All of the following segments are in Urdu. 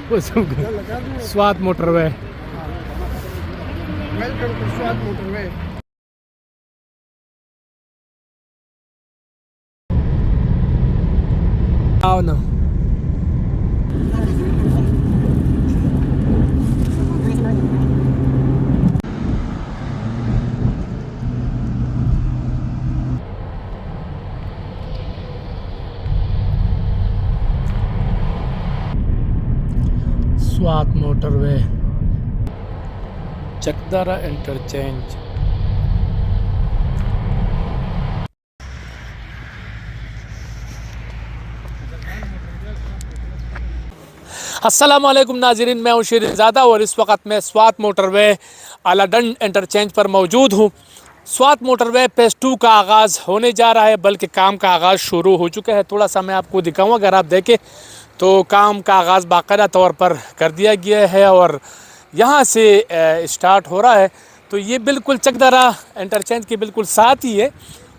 وہ سب Swat motorway. Welcome to Swat motorway. آؤ نا. Swat motorway, Chakdara interchange. السلام علیکم ناظرین, میں ہوں شیرین زادہ اور اس وقت میں سوات موٹر وے اعلیٰ ڈنڈ انٹرچینج پر موجود ہوں. سوات موٹر وے فیز 2 کا آغاز ہونے جا رہا ہے, بلکہ کام کا آغاز شروع ہو چکا ہے. تھوڑا سا میں آپ کو دکھاؤں, اگر آپ دیکھیں تو کام کا آغاز باقاعدہ طور پر کر دیا گیا ہے اور یہاں سے اسٹارٹ ہو رہا ہے. تو یہ بالکل چکدارا انٹرچینج کے بالکل ساتھ ہی ہے,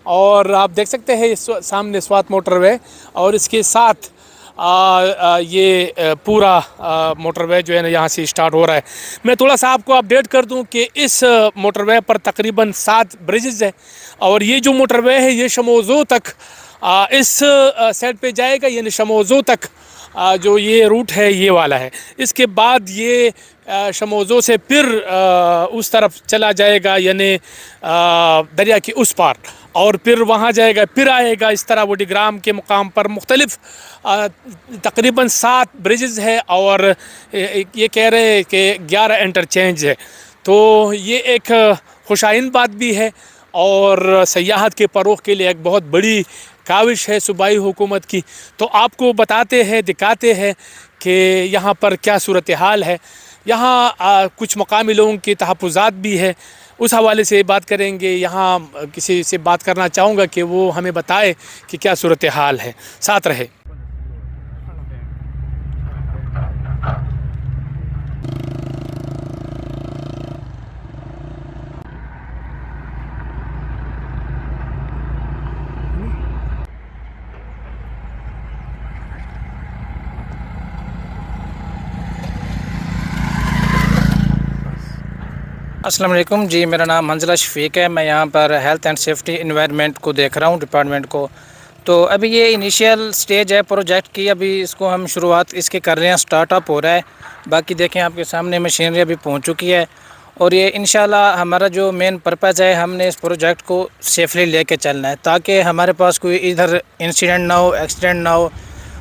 اور آپ دیکھ سکتے ہیں سامنے سوات موٹر وے, اور اس کے ساتھ یہ پورا موٹر وے جو ہے نا یہاں سے اسٹارٹ ہو رہا ہے. میں تھوڑا سا آپ کو اپڈیٹ کر دوں کہ اس موٹر وے پر تقریباً 7 بریجز ہیں, اور یہ جو موٹر وے ہے یہ شموزو تک اس سائڈ پہ جائے گا, یعنی شموزو تک جو یہ روٹ ہے یہ والا ہے. اس کے بعد یہ شموزو سے پھر اس طرف چلا جائے گا, یعنی دریا کی اس پار, اور پھر وہاں جائے گا, پھر آئے گا اس طرح وڈی گرام کے مقام پر. مختلف تقریباً 7 بریجز ہے, اور یہ کہہ رہے ہیں کہ 11 انٹرچینج ہے. تو یہ ایک خوش آئند بات بھی ہے, اور سیاحت کے فروغ کے لیے ایک بہت بڑی کاوش ہے صوبائی حکومت کی. تو آپ کو بتاتے ہیں, دکھاتے ہیں کہ یہاں پر کیا صورتحال ہے. یہاں کچھ مقامی لوگوں کی تحفظات بھی ہے, اس حوالے سے بات کریں گے. یہاں کسی سے بات کرنا چاہوں گا کہ وہ ہمیں بتائے کہ کیا صورتحال ہے. ساتھ رہے. السلام علیکم جی, میرا نام منزلہ شفیق ہے. میں یہاں پر ہیلتھ اینڈ سیفٹی انوائرمنٹ کو دیکھ رہا ہوں, ڈپارٹمنٹ کو. تو ابھی یہ انیشیل سٹیج ہے پروجیکٹ کی, ابھی اس کو ہم شروعات اس کے کر رہے ہیں, سٹارٹ اپ ہو رہا ہے. باقی دیکھیں آپ کے سامنے مشینری ابھی پہنچ چکی ہے, اور یہ انشاءاللہ ہمارا جو مین پرپز ہے, ہم نے اس پروجیکٹ کو سیفلی لے کے چلنا ہے, تاکہ ہمارے پاس کوئی ادھر انسیڈنٹ نہ ہو, ایکسیڈنٹ نہ ہو.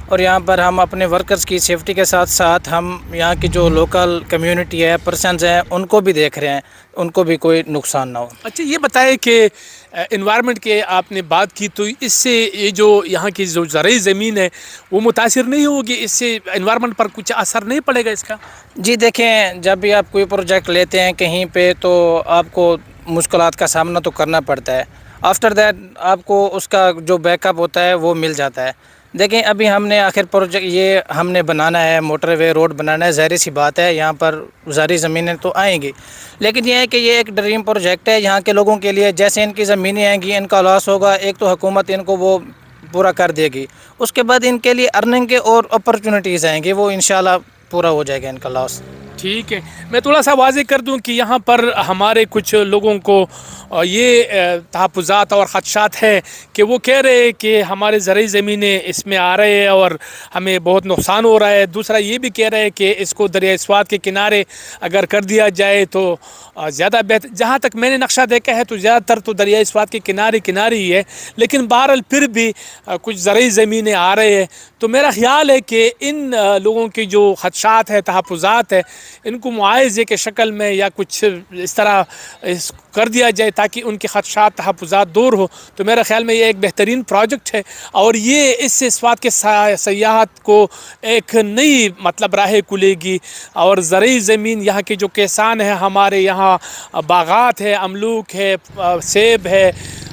اور یہاں پر ہم اپنے ورکرز کی سیفٹی کے ساتھ ساتھ ہم یہاں کی جو لوکل کمیونٹی ہے, پرسنز ہیں, ان کو بھی دیکھ رہے ہیں, ان کو بھی کوئی نقصان نہ ہو. اچھا, یہ بتائیں کہ انوائرمنٹ کے آپ نے بات کی, تو اس سے یہ جو یہاں کی جو زرعی زمین ہے وہ متاثر نہیں ہوگی؟ اس سے انوائرمنٹ پر کچھ اثر نہیں پڑے گا اس کا؟ جی دیکھیں, جب بھی آپ کوئی پروجیکٹ لیتے ہیں کہیں پہ, تو آپ کو مشکلات کا سامنا تو کرنا پڑتا ہے. آفٹر دیٹ آپ کو اس کا جو بیک اپ ہوتا ہے وہ مل جاتا ہے. دیکھیں ابھی ہم نے آخر پروجیکٹ یہ ہم نے بنانا ہے, موٹر وے روڈ بنانا ہے, ظاہر سی بات ہے یہاں پر زرعی زمینیں تو آئیں گی, لیکن یہ ہے کہ یہ ایک ڈریم پروجیکٹ ہے یہاں کے لوگوں کے لیے. جیسے ان کی زمینیں آئیں گی, ان کا لاس ہوگا, ایک تو حکومت ان کو وہ پورا کر دے گی, اس کے بعد ان کے لیے ارننگ کے اور اپرچونیٹیز آئیں گی, وہ انشاءاللہ پورا ہو جائے گا ان کا لاس. ٹھیک ہے, میں تھوڑا سا واضح کر دوں کہ یہاں پر ہمارے کچھ لوگوں کو یہ تحفظات اور خدشات ہے کہ وہ کہہ رہے ہیں کہ ہمارے زرعی زمینیں اس میں آ رہے ہیں اور ہمیں بہت نقصان ہو رہا ہے. دوسرا یہ بھی کہہ رہے ہیں کہ اس کو دریائے سوات کے کنارے اگر کر دیا جائے تو زیادہ بہتر. جہاں تک میں نے نقشہ دیکھا ہے تو زیادہ تر تو دریائے سوات کے کنارے ہی ہے, لیکن بہرحال پھر بھی کچھ زرعی زمینیں آ رہے ہیں. تو میرا خیال ہے کہ ان لوگوں کی جو خدشات ہے, تحفظات ہے, ان کو معاوضے کے شکل میں یا کچھ اس طرح کر دیا جائے تاکہ ان کے خدشات, تحفظات دور ہو. تو میرا خیال میں یہ ایک بہترین پروجیکٹ ہے, اور یہ اس سے سوات کے سیاحت کو ایک نئی راہ کھلے گی. اور زرعی زمین یہاں کے جو کسان ہیں, ہمارے یہاں باغات ہے, املوک ہے, سیب ہے,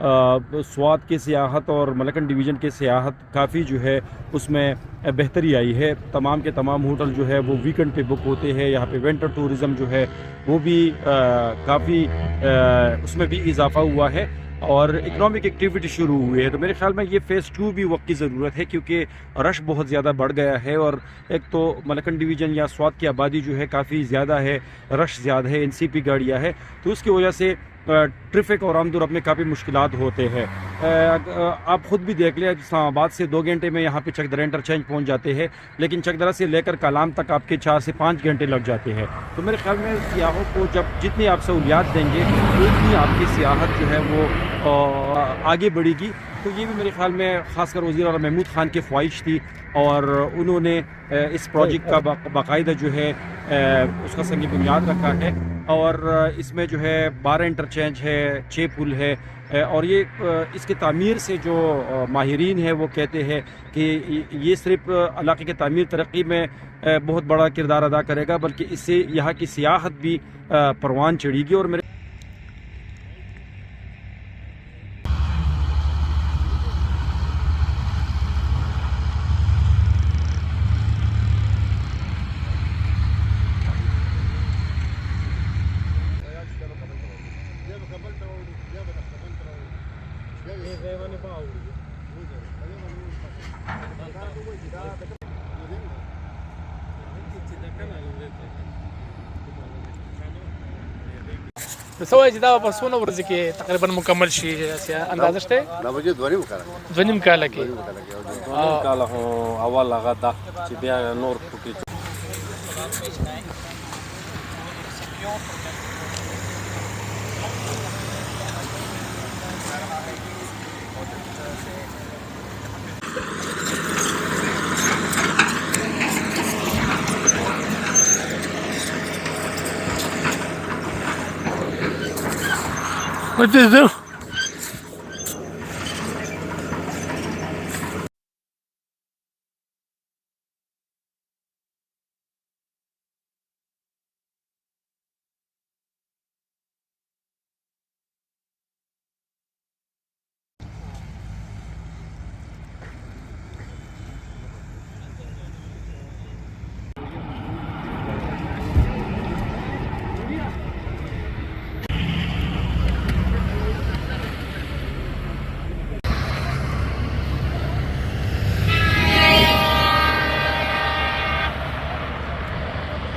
سوات کے سیاحت اور ملکن ڈویژن کے سیاحت کافی جو ہے اس میں بہتری آئی ہے. تمام کے تمام ہوٹل جو ہے وہ ویکنڈ پہ بک ہوتے ہیں. یہاں پہ ونٹر ٹورزم جو ہے وہ بھی کافی اس میں بھی اضافہ ہوا ہے اور اکنامک ایکٹیویٹی شروع ہوئی ہے. تو میرے خیال میں یہ فیز 2 بھی وقت کی ضرورت ہے کیونکہ رش بہت زیادہ بڑھ گیا ہے اور ایک تو ملکن ڈویژن یا سوات کی آبادی جو ہے کافی زیادہ ہے, رش زیادہ ہے, NCP گاڑیاں ہے, تو اس کی وجہ سے ٹریفک اور آمد و رفت میں کافی مشکلات ہوتے ہیں. آپ خود بھی دیکھ لیں, اسلام آباد سے 2 گھنٹے میں یہاں پہ چکدرہ انٹرچینج پہنچ جاتے ہیں, لیکن چکدرہ سے لے کر کالام تک آپ کے 4 سے 5 گھنٹے لگ جاتے ہیں. تو میرے خیال میں سیاحوں کو جتنی آپ سہولیات دیں گے اتنی آپ کی سیاحت جو ہے وہ آگے بڑھے گی. تو یہ بھی میرے خیال میں خاص کر وزیر اعلیٰ محمود خان کی خواہش تھی اور انہوں نے اس پروجیکٹ کا باقاعدہ جو ہے اس کا سنگ بنیاد رکھا ہے اور اس میں جو ہے 12 انٹرچینج ہے, 6 پل ہے اور یہ اس کی تعمیر سے جو ماہرین ہیں وہ کہتے ہیں کہ یہ صرف علاقے کی تعمیر ترقی میں بہت بڑا کردار ادا کرے گا بلکہ اس سے یہاں کی سیاحت بھی پروان چڑھے گی. اور میرے سوای چې دا په څونه ورځې کې تقریبا مکمل شي اندازه شته؟ دا به دوه کاله 2 کاله کې. کاله هو اول هغه دا چې بیا نور پکې What is this?